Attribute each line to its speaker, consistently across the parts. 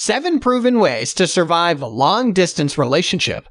Speaker 1: 7 proven ways to survive a long-distance relationship.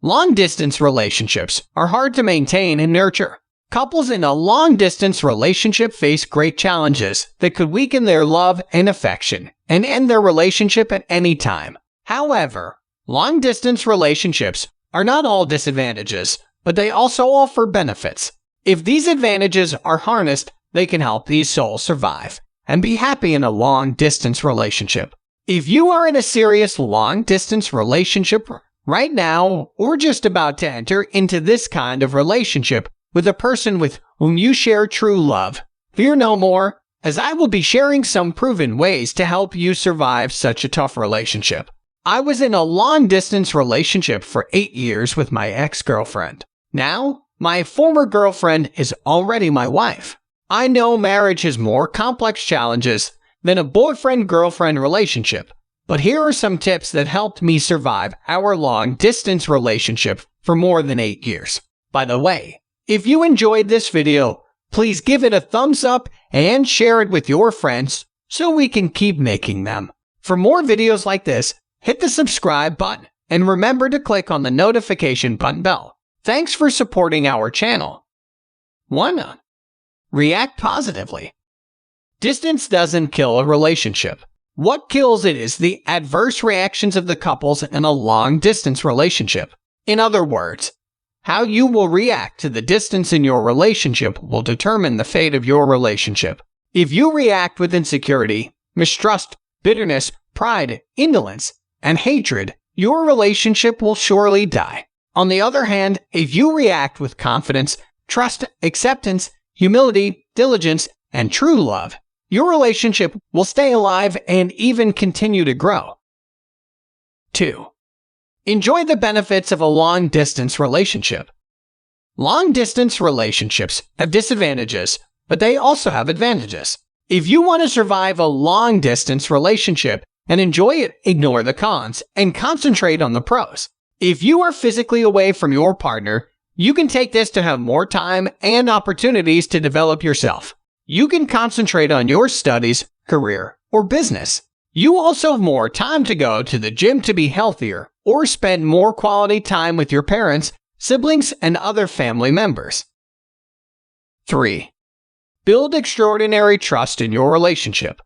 Speaker 1: Long-distance relationships are hard to maintain and nurture. Couples in a long-distance relationship face great challenges that could weaken their love and affection and end their relationship at any time. However, long-distance relationships are not all disadvantages, but they also offer benefits. If these advantages are harnessed, they can help these souls survive and be happy in a long-distance relationship. If you are in a serious long-distance relationship right now, or just about to enter into this kind of relationship with a person with whom you share true love, fear no more, as I will be sharing some proven ways to help you survive such a tough relationship. I was in a long-distance relationship for 8 years with my ex-girlfriend. Now, my former girlfriend is already my wife. I know marriage has more complex challenges than a boyfriend-girlfriend relationship, but here are some tips that helped me survive our long-distance relationship for more than 8 years. By the way, if you enjoyed this video, please give it a thumbs up and share it with your friends so we can keep making them. For more videos like this, hit the subscribe button and remember to click on the notification button bell. Thanks for supporting our channel. 1. React positively. Distance doesn't kill a relationship. What kills it is the adverse reactions of the couples in a long-distance relationship. In other words, how you will react to the distance in your relationship will determine the fate of your relationship. If you react with insecurity, mistrust, bitterness, pride, indolence, and hatred, your relationship will surely die. On the other hand, if you react with confidence, trust, acceptance, humility, diligence, and true love, your relationship will stay alive and even continue to grow. 2. Enjoy the benefits of a long-distance relationship. Long-distance relationships have disadvantages, but they also have advantages. If you want to survive a long-distance relationship and enjoy it, ignore the cons and concentrate on the pros. If you are physically away from your partner, you can take this to have more time and opportunities to develop yourself. You can concentrate on your studies, career, or business. You also have more time to go to the gym to be healthier or spend more quality time with your parents, siblings, and other family members. 3. Build extraordinary trust in your relationship.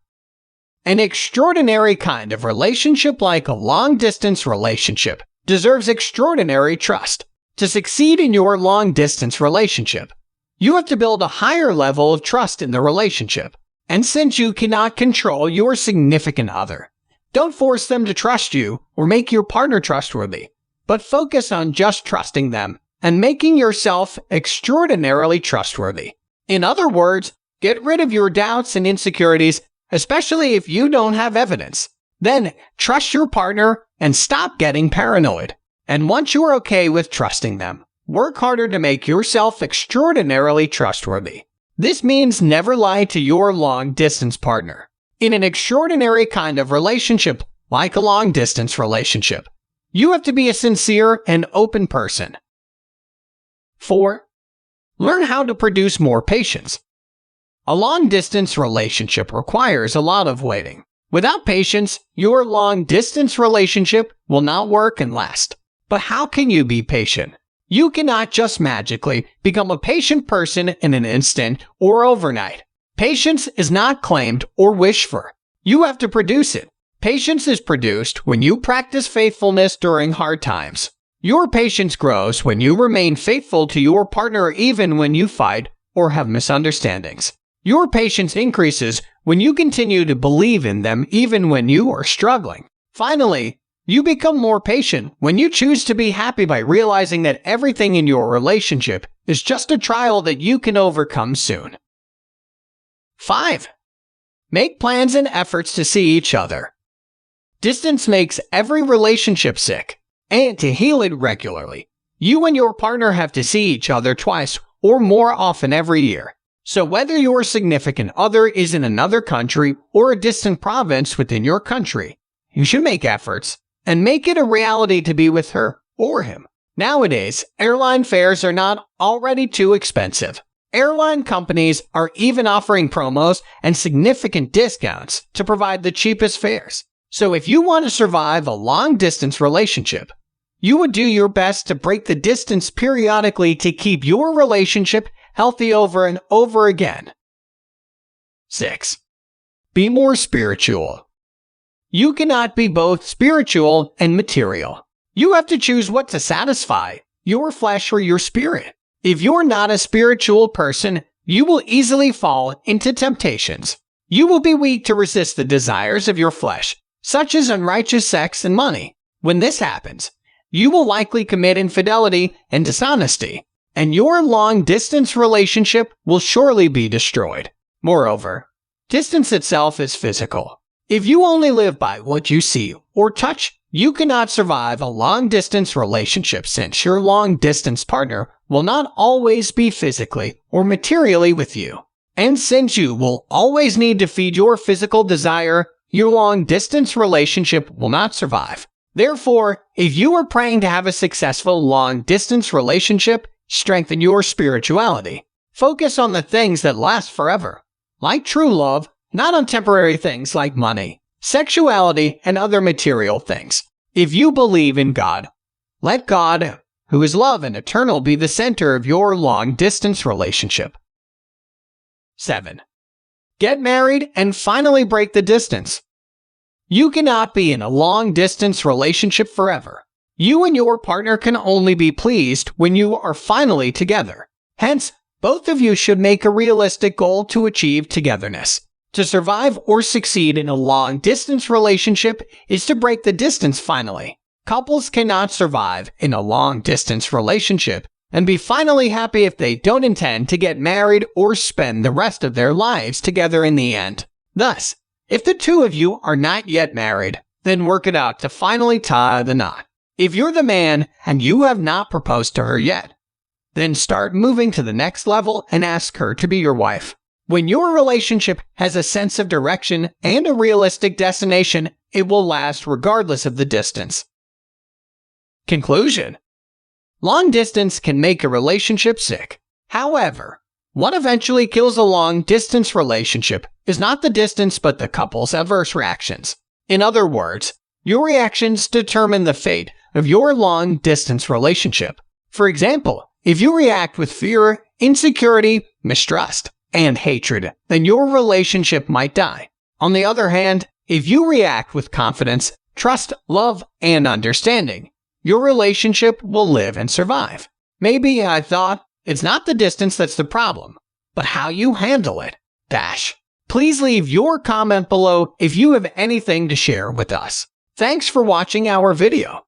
Speaker 1: An extraordinary kind of relationship, like a long-distance relationship, deserves extraordinary trust. To succeed in your long-distance relationship, you have to build a higher level of trust in the relationship. And since you cannot control your significant other, don't force them to trust you or make your partner trustworthy, but focus on just trusting them and making yourself extraordinarily trustworthy. In other words, get rid of your doubts and insecurities, especially if you don't have evidence. Then trust your partner and stop getting paranoid. And once you are okay with trusting them, work harder to make yourself extraordinarily trustworthy. This means never lie to your long-distance partner. In an extraordinary kind of relationship, like a long-distance relationship, you have to be a sincere and open person. 4. Learn how to produce more patience. A long-distance relationship requires a lot of waiting. Without patience, your long-distance relationship will not work and last. But how can you be patient? You cannot just magically become a patient person in an instant or overnight. Patience is not claimed or wished for. You have to produce it. Patience is produced when you practice faithfulness during hard times. Your patience grows when you remain faithful to your partner even when you fight or have misunderstandings. Your patience increases when you continue to believe in them even when you are struggling. Finally, you become more patient when you choose to be happy by realizing that everything in your relationship is just a trial that you can overcome soon. 5. Make plans and efforts to see each other. Distance makes every relationship sick, and to heal it regularly, you and your partner have to see each other twice or more often every year. So whether your significant other is in another country or a distant province within your country, you should make efforts and make it a reality to be with her or him. Nowadays, airline fares are not already too expensive. Airline companies are even offering promos and significant discounts to provide the cheapest fares. So if you want to survive a long-distance relationship, you would do your best to break the distance periodically to keep your relationship healthy over and over again. 6. Be more spiritual. You cannot be both spiritual and material. You have to choose what to satisfy, your flesh or your spirit. If you're not a spiritual person, you will easily fall into temptations. You will be weak to resist the desires of your flesh, such as unrighteous sex and money. When this happens, you will likely commit infidelity and dishonesty, and your long-distance relationship will surely be destroyed. Moreover, distance itself is physical. If you only live by what you see or touch, you cannot survive a long-distance relationship since your long-distance partner will not always be physically or materially with you. And since you will always need to feed your physical desire, your long-distance relationship will not survive. Therefore, if you are praying to have a successful long-distance relationship, strengthen your spirituality. Focus on the things that last forever, like true love, not on temporary things like money, sexuality, and other material things. If you believe in God, let God, who is love and eternal, be the center of your long-distance relationship. 7. Get married and finally break the distance. You cannot be in a long-distance relationship forever. You and your partner can only be pleased when you are finally together. Hence, both of you should make a realistic goal to achieve togetherness. To survive or succeed in a long-distance relationship is to break the distance finally. Couples cannot survive in a long-distance relationship and be finally happy if they don't intend to get married or spend the rest of their lives together in the end. Thus, if the two of you are not yet married, then work it out to finally tie the knot. If you're the man and you have not proposed to her yet, then start moving to the next level and ask her to be your wife. When your relationship has a sense of direction and a realistic destination, it will last regardless of the distance. Conclusion: long distance can make a relationship sick. However, what eventually kills a long-distance relationship is not the distance but the couple's adverse reactions. In other words, your reactions determine the fate of your long-distance relationship. For example, if you react with fear, insecurity, mistrust, and hatred, then your relationship might die. On the other hand, if you react with confidence, trust, love, and understanding, your relationship will live and survive. Maybe I thought, it's not the distance that's the problem, but how you handle it. Please leave your comment below if you have anything to share with us. Thanks for watching our video.